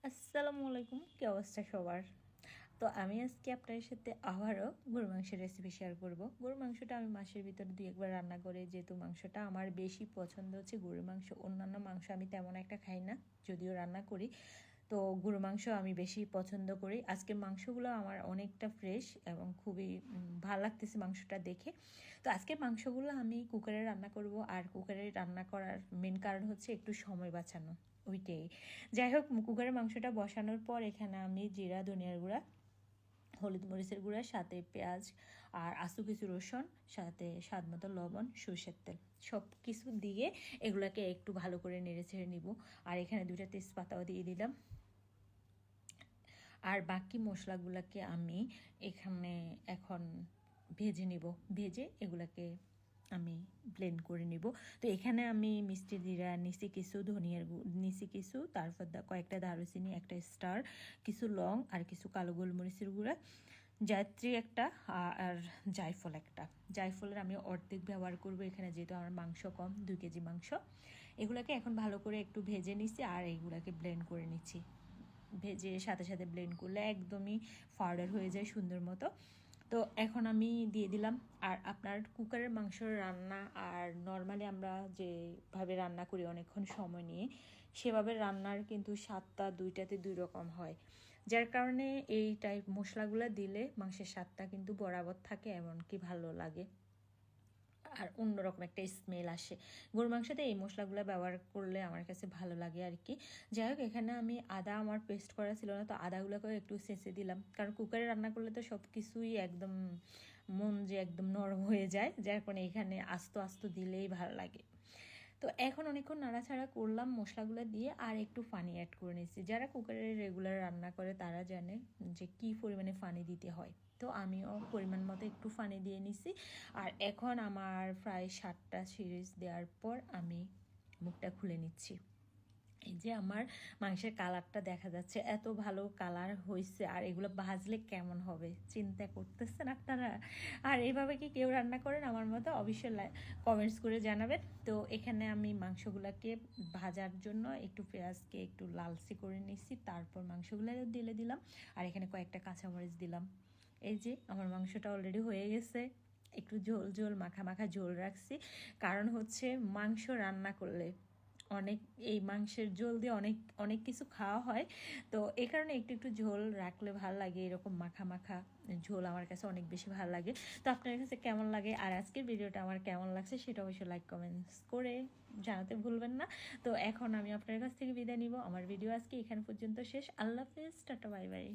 আসসালামু আলাইকুম, কি অবস্থা সবার? তো আমি আজকে আপনাদের সাথে আবারও গরুর মাংসের রেসিপি শেয়ার করব। গরুর মাংসটা আমি মাসের ভিতরে 2-1 বার রান্না করি, যেহেতু মাংসটা আমার বেশি পছন্দ হচ্ছে গরুর মাংস। অন্যান্য মাংস আমি তেমন একটা খাই না, যদিও রান্না করি। তো গরুর মাংস আমি বেশি পছন্দ করি। আজকের মাংসগুলো আমার অনেকটা ফ্রেশ এবং খুবই ভালো লাগতেছে মাংসটা দেখে। তো আজকের মাংসগুলো আমি কুকারে রান্না করব, আর কুকারে রান্না করার মেন কারণ হচ্ছে একটু সময় বাঁচানো, ওইটাই। যাই হোক, কুকারে মাংসটা বসানোর পর এখানে আমি জিরা, ধনিয়ার গুঁড়া, হলুদ মরিচের গুঁড়া, সাথে পেঁয়াজ আর আস্ত কিছু রসুন, সাথে স্বাদ মতো লবণ, সরষের তেল, সব কিছু দিয়ে এগুলোকে একটু ভালো করে নেড়ে ছেড়ে নিব। আর এখানে 2টা তেজপাতাও দিয়ে দিলাম। আর বাকি মশলাগুলোকে আমি এখানে এখন ভেজে নিব। ভেজে এগুলাকে আমি ব্লেন্ড করে নিব। তো এখানে আমি মিষ্টি জিরা নিচে কিছু, ধনিয়ার নিচে কিছু, তারপর কয়েকটা দারুচিনি, একটা স্টার, কিছু লং আর কিছু কালো গোলমরিচের গুঁড়া, জায়ত্রী একটা, আর জায়ফল একটা। জায়ফলের আমি অর্ধেক ব্যবহার করব এখানে, যেহেতু আমার মাংস কম, 2 কেজি মাংস। এগুলাকে এখন ভালো করে একটু ভেজে নিচ্ছি আর এইগুলাকে ব্লেন্ড করে নিচ্ছি। ভেজে সাথে সাথে ব্লেন্ড করলে একদমই পাউডার হয়ে যায় সুন্দর মতো। তো এখন আমি দিয়ে দিলাম। আর আপনার কুকারের মাংস রান্না আর নর্মালি আমরা যেভাবে রান্না করি অনেকক্ষণ সময় নিয়ে, সেভাবে রান্নার কিন্তু স্বাদটা দুইটাতে 2 রকম হয়। যার কারণে এই টাইপ মশলাগুলো দিলে মাংসের স্বাদটা কিন্তু বরাবর থাকে, এমনকি ভালো লাগে আর অন্যরকম একটা স্মেল আসে। গরু মাংসতে এই মশলাগুলো ব্যবহার করলে আমার কাছে ভালো লাগে আর কি। যাই হোক, এখানে আমি আদা আমার পেস্ট করা ছিল না, তো আদাগুলোকে একটু ছেঁচে দিলাম, কারণ কুকারে রান্না করলে তো সব কিছুই একদম মন যে একদম নরম হয়ে যায়, যার কারণে এখানে আস্ত আস্ত দিলেই ভালো লাগে। তো এখন অনেকক্ষণ নাড়াচাড়া করলাম মশলাগুলো দিয়ে, আর একটু পানি অ্যাড করে নিচ্ছি। যারা কুকারে রেগুলার রান্না করে তারা জানে যে কী পরিমাণে পানি দিতে হয়। তো আমিও পরিমাণ মতো একটু পানি দিয়ে নিছি। আর এখন আমার প্রায় 7টা সিরিজ দেওয়ার পর আমি মুখটা খুলে নিচ্ছি। এই যে আমার মাংসের কালারটা দেখা যাচ্ছে, এত ভালো কালার হয়েছে। আর এগুলো ভাজলে কেমন হবে চিন্তা করতেছেন আপনারা? আর এইভাবে কি কেউ রান্না করেন আমার মতো? অবশ্যই কমেন্টস করে জানাবেন। তো এখানে আমি মাংসগুলোকে ভাজার জন্য একটু পেঁয়াজকে একটু লালচে করে নিচ্ছি, তারপর মাংসগুলো ঢেলে দিলাম। আর এখানে কয়েকটা কাঁচামরিচ দিলাম। এই যে আমার মাংসটা অলরেডি হয়ে গেছে। একটু ঝোল ঝোল মাখা মাখা ঝোল রাখছি, কারণ হচ্ছে মাংস রান্না করলে অনেক, এই মাংসের ঝোল দিয়ে অনেক অনেক কিছু খাওয়া হয়। তো এই কারণে একটু একটু ঝোল রাখলে ভালো লাগে। এরকম মাখা মাখা ঝোল আমার কাছে অনেক বেশি ভালো লাগে। তো আপনার কাছে কেমন লাগে আর আজকের ভিডিওটা আমার কেমন লাগছে সেটা অবশ্যই লাইক কমেন্টস করে জানাতে ভুলবেন না। তো এখন আমি আপনার কাছ থেকে বিদায় নিব। আমার ভিডিও আজকে এখান পর্যন্ত শেষ। আল্লাহ হাফেজ, টাটা, বাই বাই।